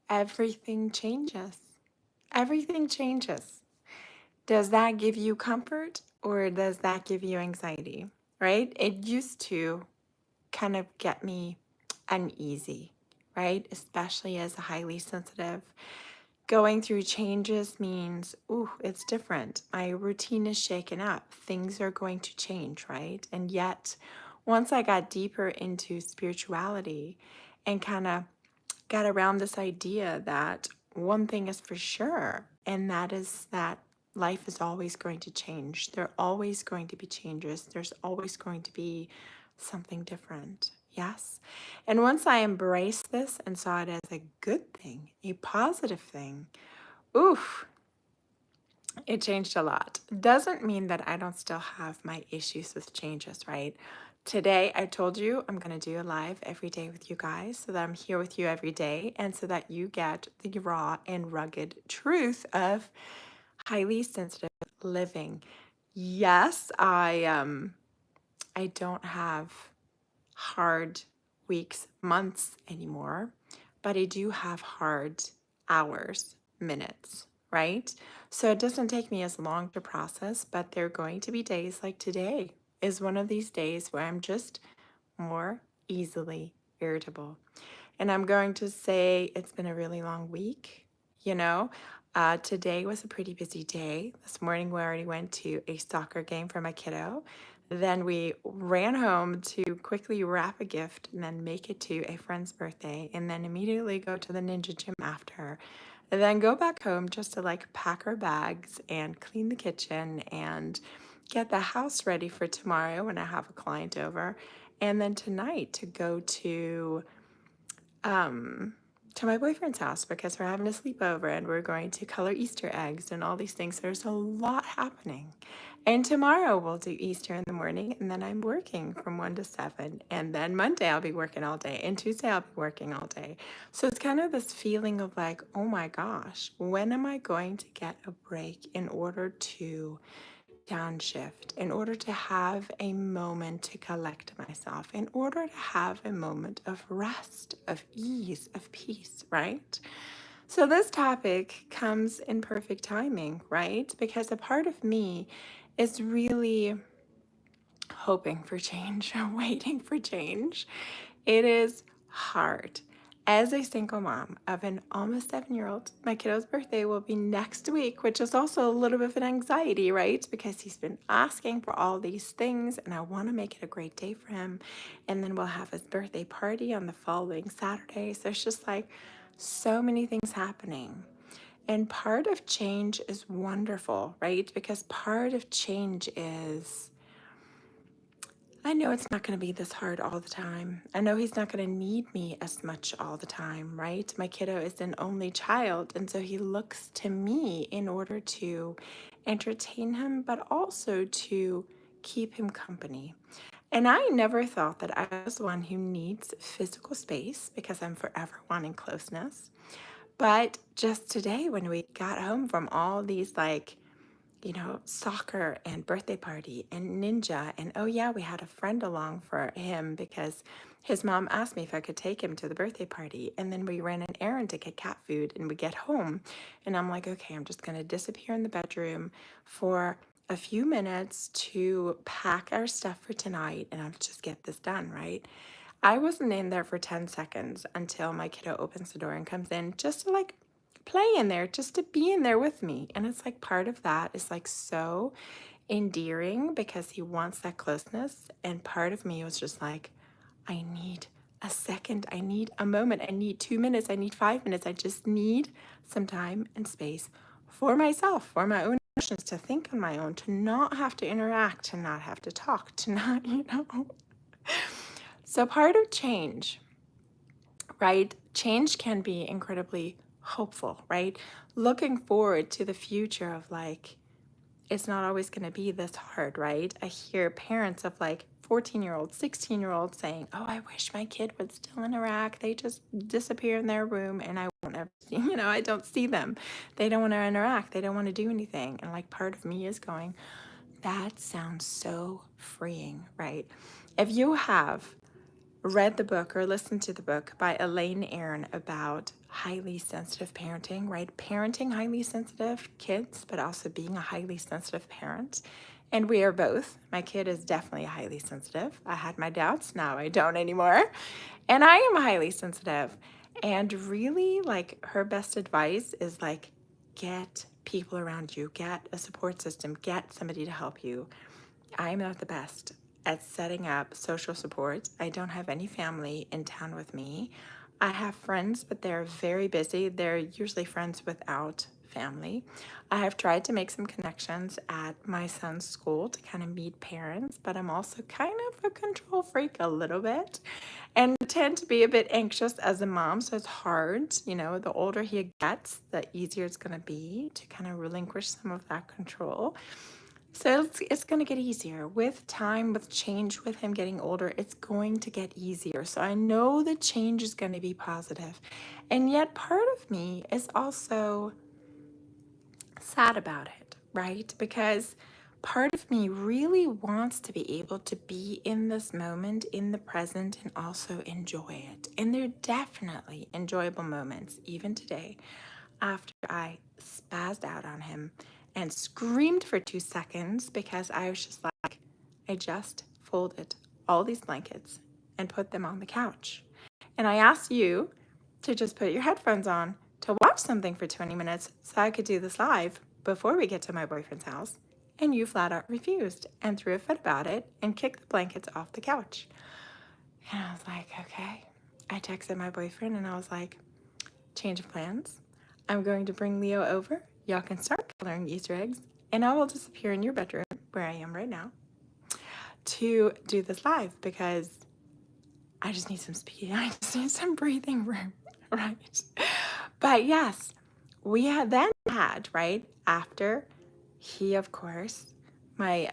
everything changes. Everything changes. Does that give you comfort or does that give you anxiety? Right? It used to kind of get me uneasy, right? Especially as a highly sensitive. Going through changes means, ooh, it's different. My routine is shaken up. Things are going to change, right? And yet, once I got deeper into spirituality and kind of got around this idea that one thing is for sure, and that is that life is always going to change. There are always going to be changes. There's always going to be something different. Yes. And once I embraced this and saw it as a good thing, a positive thing, oof, it changed a lot. Doesn't mean that I don't still have my issues with changes, right? Today, I told you I'm going to do a live every day with you guys so that I'm here with you every day and so that you get the raw and rugged truth of highly sensitive living. Yes, I don't have hard weeks, months anymore, but I do have hard hours, minutes, right? So it doesn't take me as long to process, but there are going to be days like today is one of these days where I'm just more easily irritable. And I'm going to say it's been a really long week, you know. Today was a pretty busy day. This morning we already went to a soccer game for my kiddo. Then we ran home to quickly wrap a gift and then make it to a friend's birthday and then immediately go to the ninja gym after. And then go back home just to like pack our bags and clean the kitchen and get the house ready for tomorrow when I have a client over. And then tonight to go to my boyfriend's house because we're having a sleepover and we're going to color Easter eggs and all these things. There's a lot happening. And tomorrow we'll do Easter in the morning and then I'm working from 1 to 7. And then Monday I'll be working all day and Tuesday I'll be working all day. So it's kind of this feeling of like, oh my gosh, when am I going to get a break in order to downshift, in order to have a moment to collect myself, in order to have a moment of rest, of ease, of peace, right? So this topic comes in perfect timing, right? Because a part of me is really hoping for change, waiting for change. It is hard. As a single mom of an almost 7-year-old, my kiddo's birthday will be next week, which is also a little bit of an anxiety, right? Because he's been asking for all these things and I want to make it a great day for him. And then we'll have his birthday party on the following Saturday. So it's just like so many things happening. And part of change is wonderful, right? Because part of change is I know it's not going to be this hard all the time. I know he's not going to need me as much all the time, right? My kiddo is an only child, and so he looks to me in order to entertain him, but also to keep him company. And I never thought that I was one who needs physical space because I'm forever wanting closeness. But just today, when we got home from all these soccer and birthday party and ninja. And oh, yeah, we had a friend along for him because his mom asked me if I could take him to the birthday party. And then we ran an errand to get cat food and we get home. And I'm like, okay, I'm just going to disappear in the bedroom for a few minutes to pack our stuff for tonight and I'll just get this done, right? I wasn't in there for 10 seconds until my kiddo opens the door and comes in just to like play in there, just to be in there with me. And it's like part of that is like so endearing because he wants that closeness. And part of me was just like, I need a second. I need a moment. I need 2 minutes. I need 5 minutes. I just need some time and space for myself, for my own emotions, to think on my own, to not have to interact, to not have to talk, to not, So part of change, right? Change can be incredibly hopeful, right? Looking forward to the future of like, it's not always going to be this hard, right? I hear parents of like 14-year-olds, 16-year-olds saying, oh, I wish my kid would still interact. They just disappear in their room and I won't ever see, I don't see them. They don't want to interact. They don't want to do anything. And like part of me is going, that sounds so freeing, right? If you have read the book or listened to the book by Elaine Aron about highly sensitive parenting, right? Parenting highly sensitive kids, but also being a highly sensitive parent. And we are both. My kid is definitely highly sensitive. I had my doubts, now I don't anymore. And I am highly sensitive. And really, like, her best advice is like, get people around you, get a support system, get somebody to help you. I'm not the best at setting up social support. I don't have any family in town with me. I have friends, but they're very busy. They're usually friends without family. I have tried to make some connections at my son's school to kind of meet parents, but I'm also kind of a control freak a little bit and tend to be a bit anxious as a mom. So it's hard, you know, the older he gets, the easier it's going to be to kind of relinquish some of that control. So it's going to get easier with time, with change, with him getting older. It's going to get easier. So I know the change is going to be positive. And yet part of me is also sad about it, right? Because part of me really wants to be able to be in this moment, in the present, and also enjoy it. And there are definitely enjoyable moments, even today, after I spazzed out on him and screamed for 2 seconds because I was just like, I just folded all these blankets and put them on the couch. And I asked you to just put your headphones on to watch something for 20 minutes so I could do this live before we get to my boyfriend's house. And you flat out refused and threw a fit about it and kicked the blankets off the couch. And I was like, okay. I texted my boyfriend and I was like, change of plans. I'm going to bring Leo over. Y'all can start coloring Easter eggs, and I will disappear in your bedroom, where I am right now, to do this live because I just need some speed. I just need some breathing room, right? But yes, we had then had, right, after he, of course, my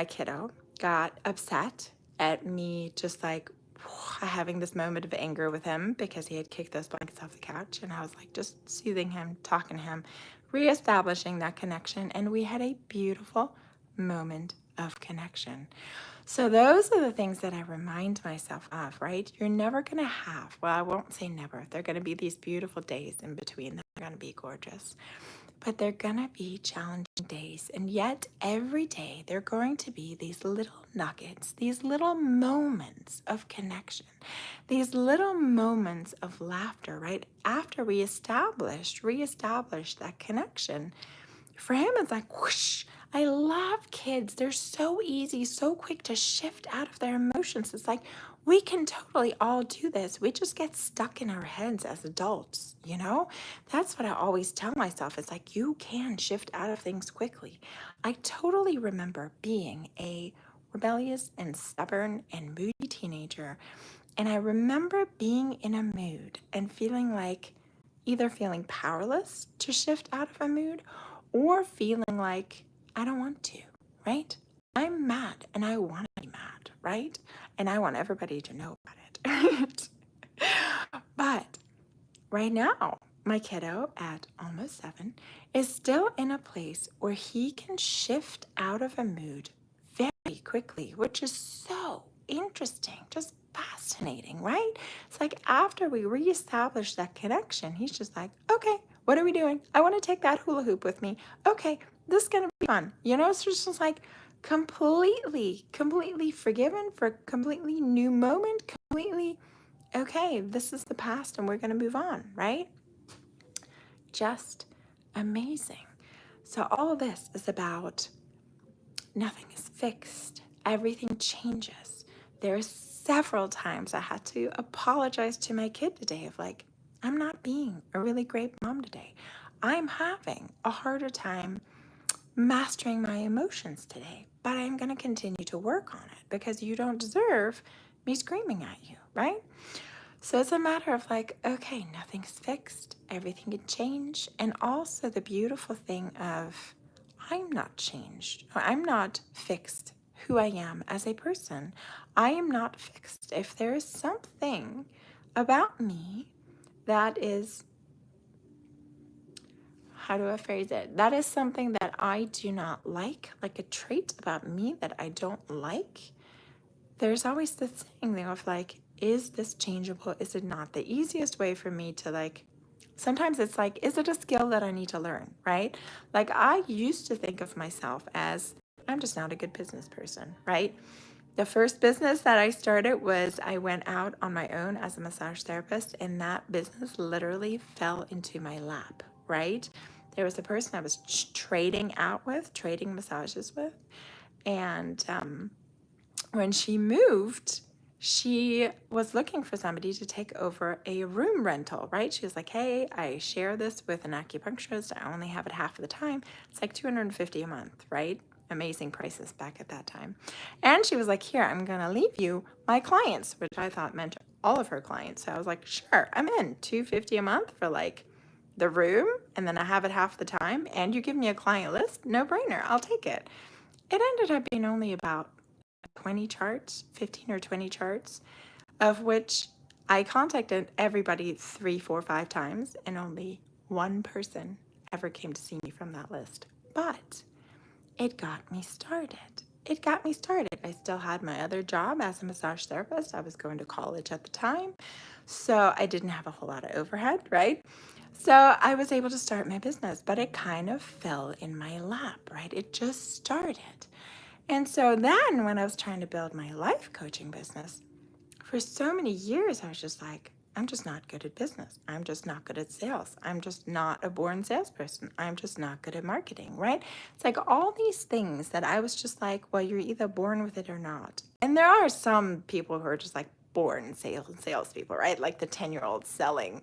kiddo got upset at me just like having this moment of anger with him because he had kicked those blankets off the couch, and I was like just soothing him, talking to him, reestablishing that connection, and we had a beautiful moment of connection. So those are the things that I remind myself of, right? You're never going to have, well, I won't say never. There are going to be these beautiful days in between that are going to be gorgeous. But they're going to be challenging days. And yet every day there are going to be these little nuggets, these little moments of connection, these little moments of laughter, right? After we reestablish that connection. For him, it's like, whoosh. I love kids. They're so easy, so quick to shift out of their emotions. It's like, we can totally all do this. We just get stuck in our heads as adults, you know? That's what I always tell myself. It's like, you can shift out of things quickly. I totally remember being a rebellious and stubborn and moody teenager. And I remember being in a mood and feeling like either feeling powerless to shift out of a mood or feeling like I don't want to, right? I'm mad and I want to be mad, right? And I want everybody to know about it. But right now, my kiddo at almost 7 is still in a place where he can shift out of a mood very quickly, which is so interesting, just fascinating, right? It's like after we reestablish that connection, he's just like, okay, what are we doing? I want to take that hula hoop with me. Okay, this is going to be fun. You know, it's just like completely forgiven for a completely new moment, completely, okay, this is the past and we're going to move on, right? Just amazing. So all of this is about nothing is fixed. Everything changes. There's several times I had to apologize to my kid today of like, I'm not being a really great mom today. I'm having a harder time mastering my emotions today, but I'm going to continue to work on it because you don't deserve me screaming at you, right? So it's a matter of like, okay, nothing's fixed. Everything can change. And also the beautiful thing of I'm not changed. I'm not fixed who I am as a person. I am not fixed. If there is something about me that is, how do I phrase it? That is something that I do not like a trait about me that I don't like. There's always this thing of like, is this changeable? Is it not? The easiest way for me to like, sometimes it's like, is it a skill that I need to learn, right? Like I used to think of myself as, I'm just not a good business person, right? The first business that I started was I went out on my own as a massage therapist, and that business literally fell into my lap, right? There was a person I was trading massages with, and when she moved, she was looking for somebody to take over a room rental, right? She was like, hey, I share this with an acupuncturist. I only have it half of the time. It's like $250 a month, right? Amazing prices back at that time. And she was like, here, I'm going to leave you my clients, which I thought meant all of her clients. So I was like, sure, I'm in. $250 a month for like the room, and then I have it half the time, and you give me a client list, no brainer, I'll take it. It ended up being only about 20 charts, 15 or 20 charts, of which I contacted everybody 3, 4, 5 times, and only one person ever came to see me from that list. But it got me started. It got me started. I still had my other job as a massage therapist. I was going to college at the time, so I didn't have a whole lot of overhead, right? So I was able to start my business, but it kind of fell in my lap, right? It just started. And so then when I was trying to build my life coaching business, for so many years, I was just like, I'm just not good at business. I'm just not good at sales. I'm just not a born salesperson. I'm just not good at marketing, right? It's like all these things that I was just like, well, you're either born with it or not. And there are some people who are just like born salespeople, right? Like the 10-year-old selling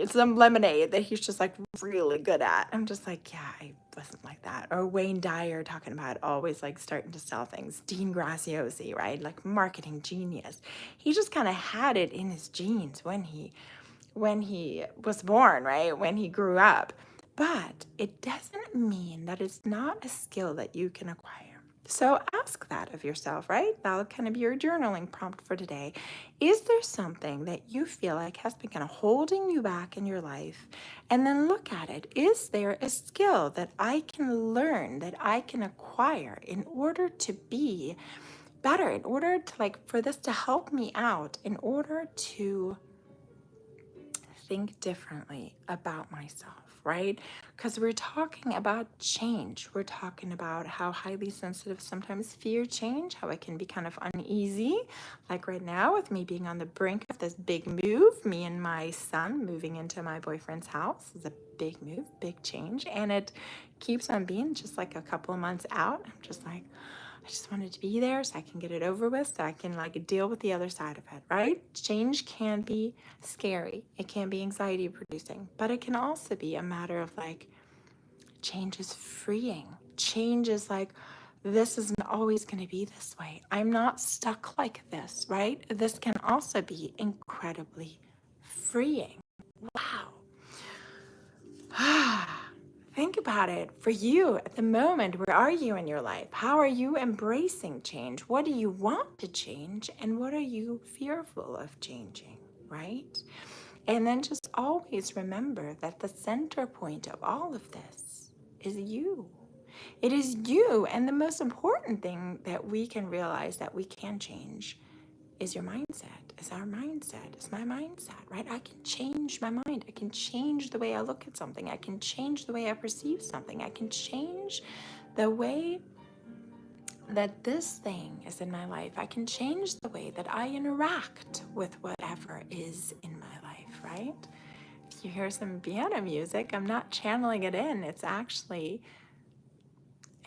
some lemonade that he's just like really good at. I'm just like, yeah, I wasn't like that. Or Wayne Dyer talking about always like starting to sell things. Dean Graziosi, right? Like marketing genius. He just kind of had it in his genes when he was born, right? When he grew up. But it doesn't mean that it's not a skill that you can acquire. So ask that of yourself, right? That'll kind of be your journaling prompt for today. Is there something that you feel like has been kind of holding you back in your life? And then look at it. Is there a skill that I can learn, that I can acquire in order to be better, in order to like for this to help me out, in order to think differently about myself, right? Because we're talking about change. We're talking about how highly sensitive sometimes fear change, how it can be kind of uneasy. Like right now, with me being on the brink of this big move, me and my son moving into my boyfriend's house is a big move, big change. And it keeps on being just like a couple of months out. I'm just like, I just wanted to be there so I can get it over with, so I can like deal with the other side of it, right? Change can be scary. It can be anxiety producing, but it can also be a matter of like, change is freeing. Change is like, this isn't always going to be this way. I'm not stuck like this, right? This can also be incredibly freeing. Wow. Think about it. For you at the moment, where are you in your life? How are you embracing change? What do you want to change? And what are you fearful of changing, right? And then just always remember that the center point of all of this is you. It is you. And the most important thing that we can realize that we can change is your mindset, is our mindset, is my mindset, right? I can change my mind. I can change the way I look at something. I can change the way I perceive something. I can change the way that this thing is in my life. I can change the way that I interact with whatever is in my life, right? If you hear some piano music, I'm not channeling it in. It's actually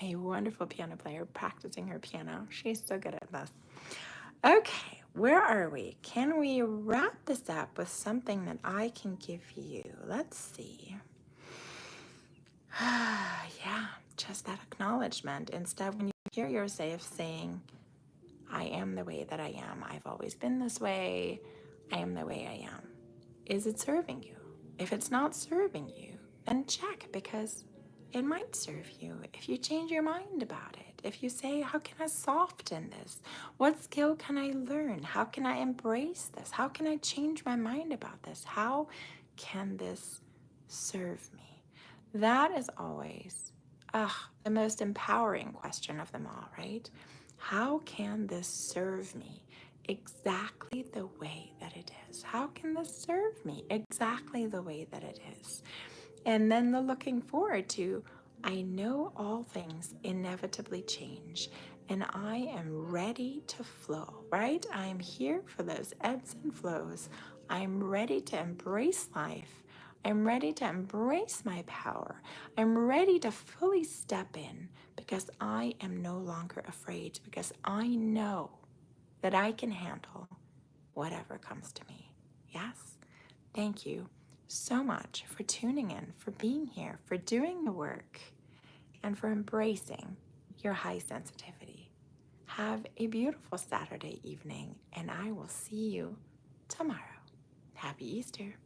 a wonderful piano player practicing her piano. She's so good at this. Okay, where are we? Can we wrap this up with something that I can give you? Let's see. Yeah, just that acknowledgement. Instead, when you hear yourself saying, I am the way that I am, I've always been this way, I am the way I am. Is it serving you? If it's not serving you, then check, because it might serve you if you change your mind about it. If you say, how can I soften this? What skill can I learn? How can I embrace this? How can I change my mind about this? How can this serve me? That is always the most empowering question of them all, right? How can this serve me exactly the way that it is? How can this serve me exactly the way that it is? And then the looking forward to, I know all things inevitably change and I am ready to flow, right? I am here for those ebbs and flows. I'm ready to embrace life. I'm ready to embrace my power. I'm ready to fully step in because I am no longer afraid, because I know that I can handle whatever comes to me. Yes? Thank you so much for tuning in, for being here, for doing the work, and for embracing your high sensitivity. Have a beautiful Saturday evening, and I will see you tomorrow. Happy Easter.